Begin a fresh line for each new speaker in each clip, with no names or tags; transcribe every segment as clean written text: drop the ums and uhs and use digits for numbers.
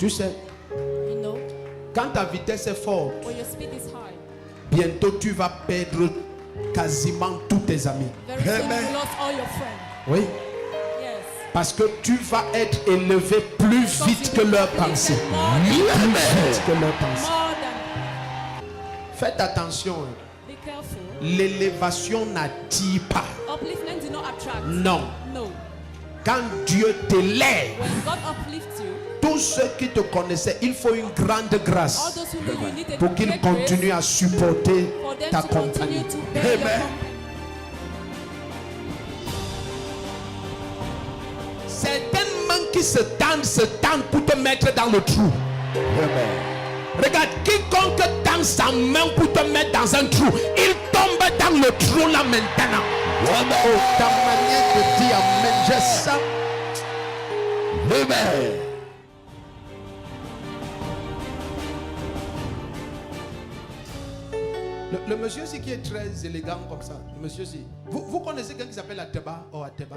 Tu sais,
You know,
quand ta vitesse est forte,
when your speed is high,
bientôt tu vas perdre quasiment tous tes amis.
very soon you lost all your friends.
Oui.
Yes.
Parce que tu vas être élevé plus vite que leurs pensées. Plus vite que leurs pensées.
More than.
Faites attention.
Be careful.
L'élévation n'attire pas.
Upliftment do not attract.
Non.
No.
Quand Dieu t'élève,
When God uplifts you,
tous ceux qui te connaissaient, il faut une grande
all
grâce
those who know you need a
pour qu'ils
great grace
continuent à supporter
for them
ta
to continue
compagnie.
to bear your
Amen.
company.
Certaines mains qui se tendent pour te mettre dans le trou. Regarde, quiconque tend sa main pour te mettre dans un trou, il tombe dans le trou là maintenant. Oh, ta manière de dire amen, je sens. Amen. Le monsieur aussi qui est très élégant comme ça, le monsieur aussi. Vous connaissez quelqu'un qui s'appelle Ateba? Oh, Ateba.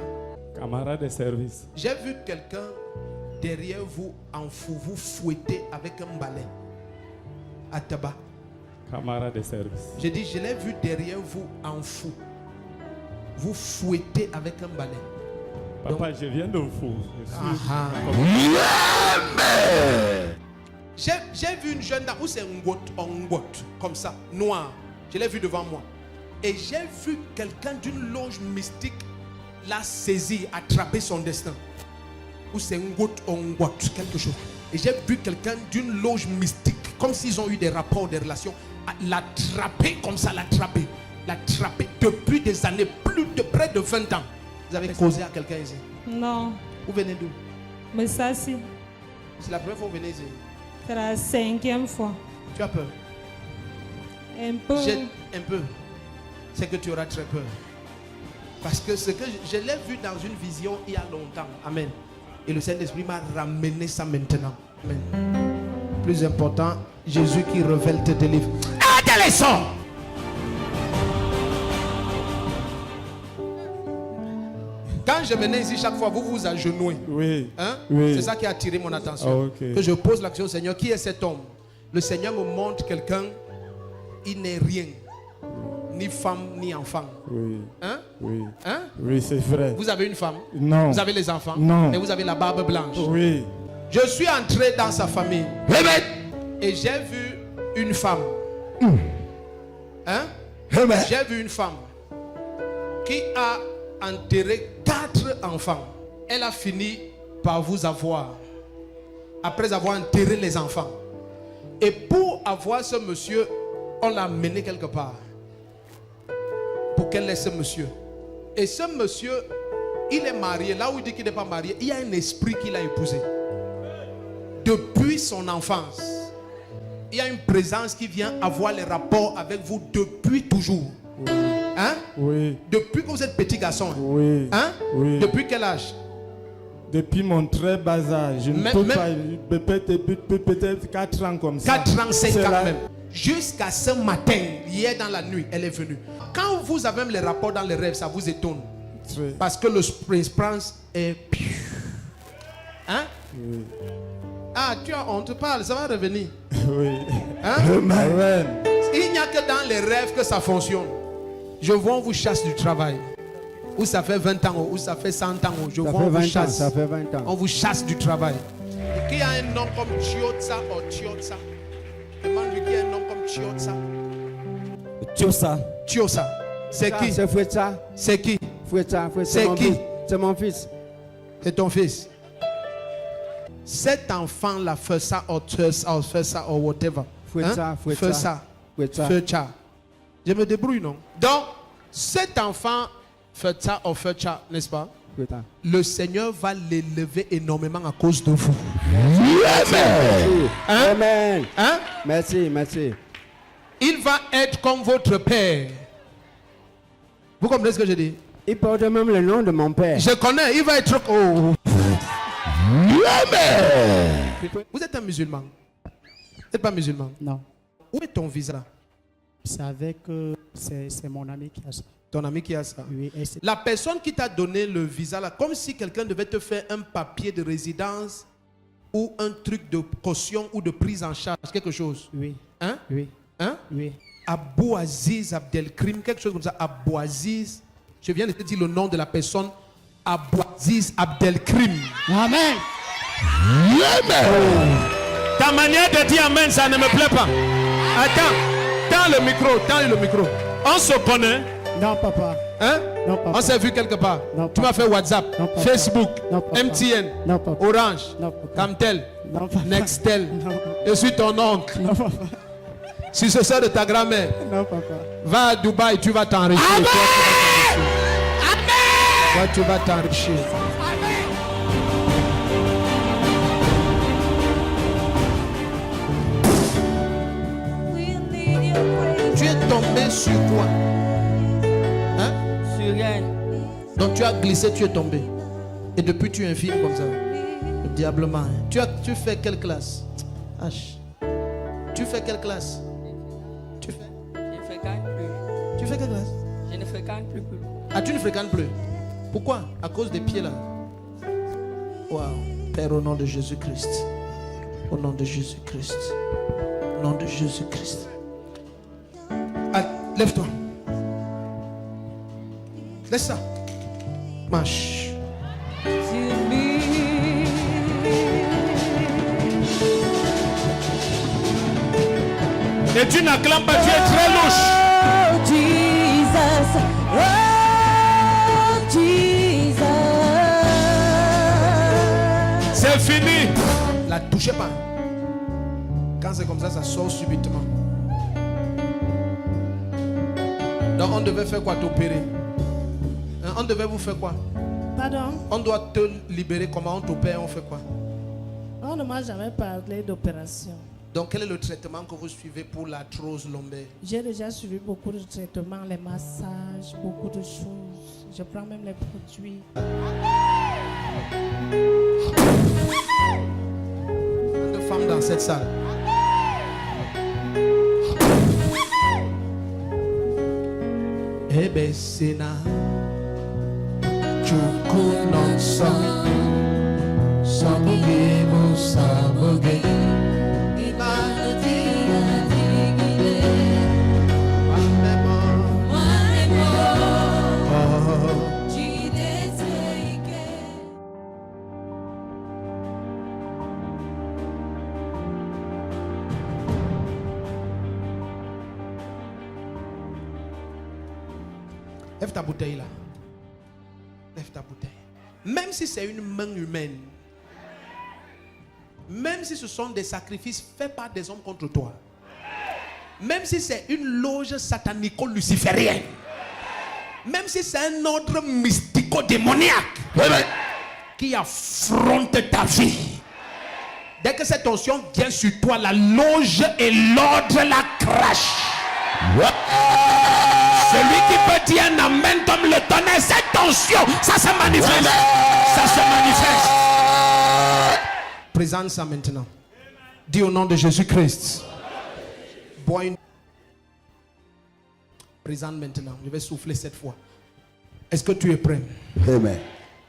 Camarade de service.
J'ai vu quelqu'un derrière vous en fou, vous fouetter avec un balai. Ateba.
Camarade de service.
J'ai dit, je l'ai vu derrière vous en fou. Vous fouettez avec un balai.
Papa, je viens de fou.
J'ai vu une jeune dame où c'est un ngot, comme ça, noir. Je l'ai vu devant moi. Et j'ai vu quelqu'un d'une loge mystique la saisir, attraper son destin. Où c'est un ngot, quelque chose. Et j'ai vu quelqu'un d'une loge mystique, comme s'ils ont eu des rapports, des relations, l'attraper comme ça, l'attraper depuis des années, plus de près de 20 ans. Vous avez causé à quelqu'un ici?
Non,
Vous venez d'où?
mais ça c'est
C'est la première fois que vous venez ici.
la 5e fois.
Tu as peur?
Un peu.
Un peu. C'est que tu auras très peur. Parce que ce que je l'ai vu dans une vision il y a longtemps. Amen. Et le Saint-Esprit m'a ramené ça maintenant. Amen. Plus important, Jésus qui révèle te délivre. Ah, les sons! Quand je venais ici chaque fois, vous vous agenouillez.
Oui.
Hein?
Oui.
C'est ça qui a attiré mon attention.
Ah, ok.
Que je pose la question au Seigneur, qui est cet homme? Le Seigneur me montre quelqu'un, il n'est rien. Ni femme, ni enfant.
Oui.
Hein?
Oui.
Hein?
Oui, c'est vrai.
Vous avez une femme?
Non.
Vous avez les enfants?
Non.
Et vous avez la barbe blanche?
Oui.
Je suis entré dans sa famille. Et j'ai vu une femme. Hein? J'ai vu une femme qui a enterré 4 enfants. Elle a fini par vous avoir. Après avoir enterré les enfants. Et pour avoir ce monsieur, on l'a mené quelque part. Pour qu'elle laisse ce monsieur. Et ce monsieur, il est marié. Là où il dit qu'il n'est pas marié, il y a un esprit qui l'a épousé. Depuis son enfance. Il y a une présence qui vient avoir les rapports avec vous depuis toujours.
Oui.
Hein?
Oui.
Depuis que vous êtes petit garçon.
Oui.
Hein?
Oui.
Depuis quel âge?
Depuis mon très bas âge. Je ne peux pas. Peut-être 4 ans comme ça.
4 ans, 5 ans
la...
même. Jusqu'à ce matin, hier dans la nuit, elle est venue. Quand vous avez même les rapports dans les rêves, ça vous étonne.
Oui.
Parce que le prince est... Hein?
Oui.
Ah, on te parle, ça va revenir.
Oui.
Hein?
Amen.
Il n'y a que dans les rêves que ça fonctionne. Je vois, on vous chasse du travail. Ou ça fait 20 ans, ou ça fait 100 ans. Je vois, on vous chasse.
Ça fait 20 ans.
On vous chasse du travail. Et qui a un nom comme Chiotsa ou Chiotsa? Demande-lui qui a un nom comme Chiotsa.
Tiosa.
Chiosa. C'est qui?
C'est Fouetsa.
C'est qui?
Fouetsa.
C'est
mon
qui?
fils. C'est mon fils.
C'est ton fils. Cet enfant-là fait ça ou whatever.
Fouetsa.
Hein? Fait ça. Feucha. Je me débrouille, non? Donc, cet enfant fait ça ou fait ça, n'est-ce pas?
Fouetsa.
Le Seigneur va l'élever énormément à cause de vous.
Merci.
Hein?
Amen.
Hein?
Merci, merci.
Il va être comme votre père. Vous comprenez ce que je dis?
Il porte même le nom de mon père.
Je connais, il va être... Oh. Amen. Vous êtes un musulman? Vous n'êtes pas musulman?
Non.
Où est ton visa?
C'est avec... c'est mon ami qui a ça.
Ton ami qui a ça?
Oui,
La personne qui t'a donné le visa là, comme si quelqu'un devait te faire un papier de résidence ou un truc de caution ou de prise en charge, quelque chose.
Oui.
Hein?
Oui.
Hein?
Oui.
Abou Aziz Abdelkrim, quelque chose comme ça. Abou Aziz. Je viens de te dire le nom de la personne. Abou Aziz Abdelkrim.
Amen.
Ta manière de dire amen, ça ne me plaît pas. Attends, tends le micro. On se connaît.
Non, papa.
Hein?
Non, papa.
On s'est vu quelque part.
Non,
Tu m'as fait WhatsApp,
non, papa.
Facebook,
Non, papa.
MTN,
Non, papa.
Orange,
Non, papa.
Camtel,
Non, papa.
Nextel.
Non, papa.
Je suis ton oncle.
Non, papa.
Si c'est ça de ta grand-mère,
Non, papa.
va à Dubaï, tu vas t'enrichir.
Amen.
Toi, tu vas t'enrichir. Tu es tombé sur quoi? Hein?
Sur elle.
Donc tu as glissé, tu es tombé. Et depuis tu infirmes comme ça. Le diablement. Tu fais quelle classe? H. Tu fais quelle classe? Tu fais?
Je ne fréquente plus.
Tu fais quelle classe?
Je ne fréquente plus.
Ah, tu ne fréquentes plus. Pourquoi? À cause des pieds là. Waouh. Père, au nom de Jésus-Christ. Au nom de Jésus-Christ. Au nom de Jésus-Christ. Ah, lève-toi. Laisse ça. Marche. Et tu n'acclames pas, tu es très louche.
Oh Jesus, oh Jesus.
C'est fini. La touchez pas. Quand c'est comme ça sort subitement. Donc on devait faire quoi? T'opérer. Hein, on devait vous faire quoi?
Pardon?
On doit te libérer. Comment on t'opère? On fait quoi?
On ne m'a jamais parlé d'opération.
Donc quel est le traitement que vous suivez pour l'arthrose lombaire?
J'ai déjà suivi beaucoup de traitements, les massages, beaucoup de choses. Je prends même les produits.
De femmes dans cette salle. Ebesina Chukunon Samuge Musamuge Lève ta bouteille là. Lève ta bouteille. Même si c'est une main humaine, même si ce sont des sacrifices faits par des hommes contre toi, même si c'est une loge satanico-luciférienne, même si c'est un ordre mystico-démoniaque qui affronte ta vie, dès que cette onction vient sur toi, la loge et l'ordre la crachent. Celui qui peut dire un amen comme le tonnerre, cette tension, ça se manifeste. Ça se manifeste. Présente ça maintenant. Dis au nom de Jésus-Christ. Bois une. Présente maintenant. Je vais souffler cette fois. Est-ce que tu es prêt?
Amen.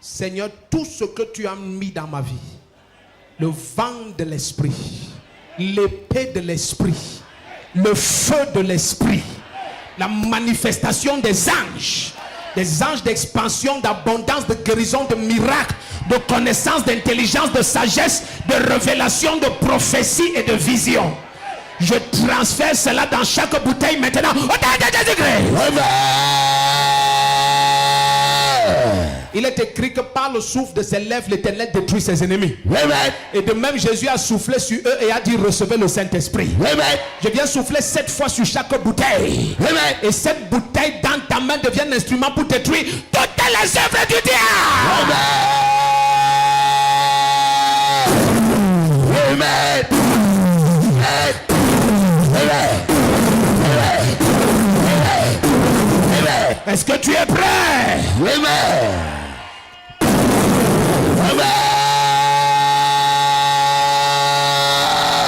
Seigneur, tout ce que tu as mis dans ma vie, le vent de l'esprit, l'épée de l'esprit, le feu de l'esprit, la manifestation des anges d'expansion, d'abondance, de guérison, de miracles, de connaissance, d'intelligence, de sagesse, de révélation, de prophétie et de vision. Je transfère cela dans chaque bouteille maintenant. Au nom de Jésus-Christ. Il est écrit que par le souffle de ses lèvres, l'Éternel détruit ses ennemis. Et de même, Jésus a soufflé sur eux et a dit recevez le Saint-Esprit. Je viens souffler 7 fois sur chaque bouteille. Et cette bouteille dans ta main devient un instrument pour détruire toutes les œuvres du diable. Est-ce que tu es prêt?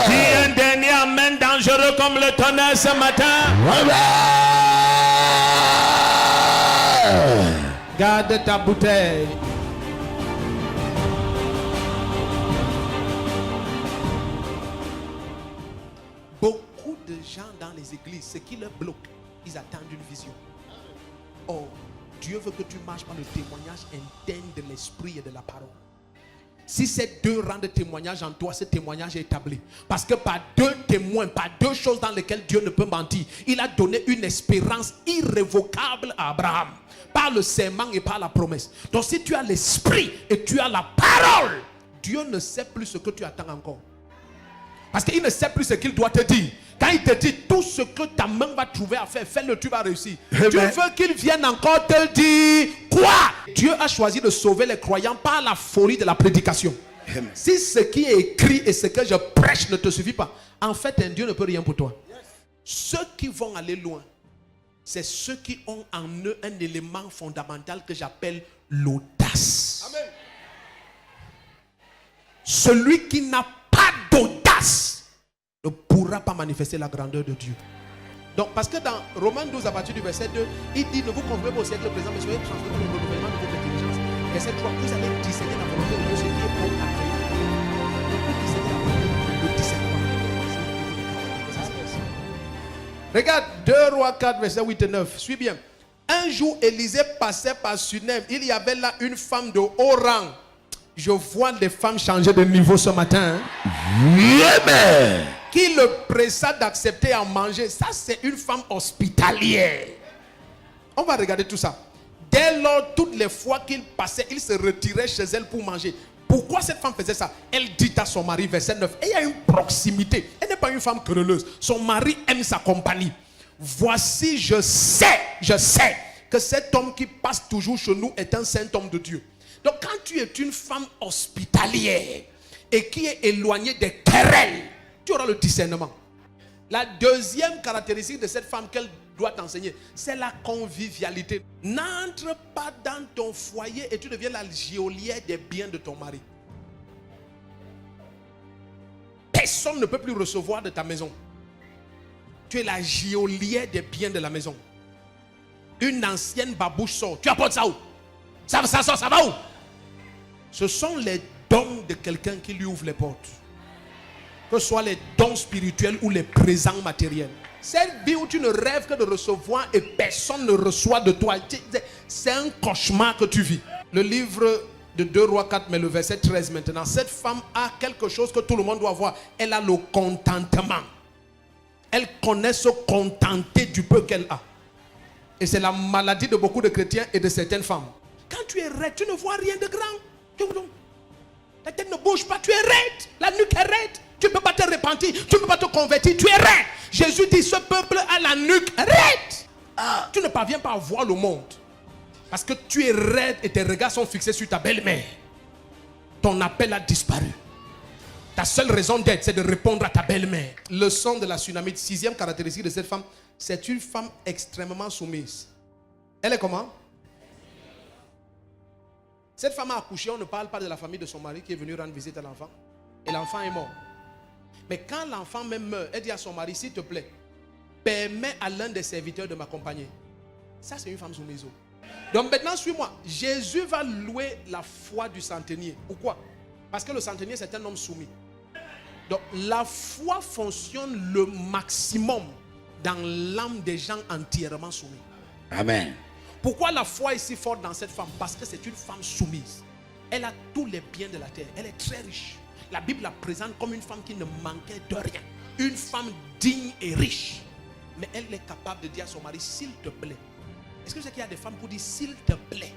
Dis un dernier amen dangereux comme le tonnerre ce matin. Garde ta bouteille. gens dans les églises, ce qui leur bloque, ils attendent une vision. Oh, Dieu veut que tu marches par le témoignage interne de l'esprit et de la parole. Si ces deux rangs de témoignage en toi, ce témoignage est établi. Parce que par deux témoins, par deux choses dans lesquelles Dieu ne peut mentir, il a donné une espérance irrévocable à Abraham. Par le serment et par la promesse. Donc si tu as l'esprit et tu as la parole, Dieu ne sait plus ce que tu attends encore. Parce qu'il ne sait plus ce qu'il doit te dire. Quand il te dit tout ce que ta main va trouver à faire, fais-le, tu vas réussir. Amen. Dieu veut qu'il vienne encore te dire quoi? Dieu a choisi de sauver les croyants par la folie de la prédication. Amen. Si ce qui est écrit et ce que je prêche ne te suffit pas, en fait, un Dieu ne peut rien pour toi. Yes. Ceux qui vont aller loin, c'est ceux qui ont en eux un élément fondamental que j'appelle l'audace. Amen. Celui qui n'a pas d'audace ne pourra pas manifester la grandeur de Dieu. Donc, parce que dans Romains 12, à partir du verset 2, il dit: ne vous conformez pas au siècle présent, mais soyez transformés par le renouvellement de votre intelligence. Verset 3, vous allez discerner la volonté de Dieu, ce qui est bon, agréable. Donc, vous discernez la volonté de Dieu, le discernement. Regarde 2 Rois 4, verset 8 et 9. Suis bien. Un jour, Élisée passait par Sunem. Il y avait là une femme de haut rang. Je vois les femmes changer de niveau ce matin. Amen. Qui le pressa d'accepter à manger. Ça, c'est une femme hospitalière. On va regarder tout ça. Dès lors, toutes les fois qu'il passait, il se retirait chez elle pour manger. Pourquoi cette femme faisait ça? Elle dit à son mari, verset 9, et il y a une proximité. Elle n'est pas une femme querelleuse. Son mari aime sa compagnie. Voici, je sais que cet homme qui passe toujours chez nous est un saint homme de Dieu. Donc quand tu es une femme hospitalière et qui est éloignée des querelles, tu auras le discernement. La deuxième caractéristique de cette femme qu'elle doit t'enseigner, c'est la convivialité. N'entre pas dans ton foyer et tu deviens la geôlière des biens de ton mari. Personne ne peut plus recevoir de ta maison. Tu es la geôlière des biens de la maison. Une ancienne babouche sort. Tu apportes ça où? Ça sort, ça va où? Ce sont les dons de quelqu'un qui lui ouvre les portes. Que ce soit les dons spirituels ou les présents matériels. Cette vie où tu ne rêves que de recevoir et personne ne reçoit de toi, c'est un cauchemar que tu vis. Le livre de 2 Rois 4, mais le verset 13 maintenant. Cette femme a quelque chose que tout le monde doit avoir. Elle a le contentement. Elle connaît se contenter du peu qu'elle a. Et c'est la maladie de beaucoup de chrétiens et de certaines femmes. Quand tu es raide, tu ne vois rien de grand. La tête ne bouge pas, tu es raide. La nuque est raide. Tu ne peux pas te repentir, tu ne peux pas te convertir, tu es raide. Jésus dit, ce peuple a la nuque raide. Tu ne parviens pas à voir le monde. Parce que tu es raide et tes regards sont fixés sur ta belle-mère. Ton appel a disparu. Ta seule raison d'être, c'est de répondre à ta belle-mère. Leçon de la Sunamite, 6e caractéristique de cette femme, c'est une femme extrêmement soumise. Elle est comment? Cette femme a accouché, on ne parle pas de la famille de son mari qui est venu rendre visite à l'enfant. Et l'enfant est mort. Mais quand l'enfant même meurt, elle dit à son mari, s'il te plaît, permets à l'un des serviteurs de m'accompagner. Ça, c'est une femme soumise. Donc maintenant, suis-moi. Jésus va louer la foi du centenier. Pourquoi? Parce que le centenier, c'est un homme soumis. Donc la foi fonctionne le maximum dans l'âme des gens entièrement soumis. Amen. Pourquoi la foi est si forte dans cette femme? Parce que c'est une femme soumise. Elle a tous les biens de la terre. Elle est très riche. La Bible la présente comme une femme qui ne manquait de rien. Une femme digne et riche. Mais elle est capable de dire à son mari, s'il te plaît. Est-ce que vous savez qu'il y a des femmes qui disent, s'il te plaît?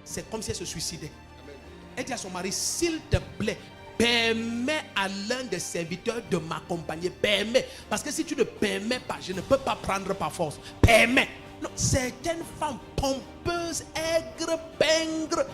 C'est comme si elle se suicidait. Amen. Elle dit à son mari, s'il te plaît, permets à l'un des serviteurs de m'accompagner. Permets. Parce que si tu ne permets pas, je ne peux pas prendre par force. Permets. Non, certaines femmes pompeuses, aigres, pingres,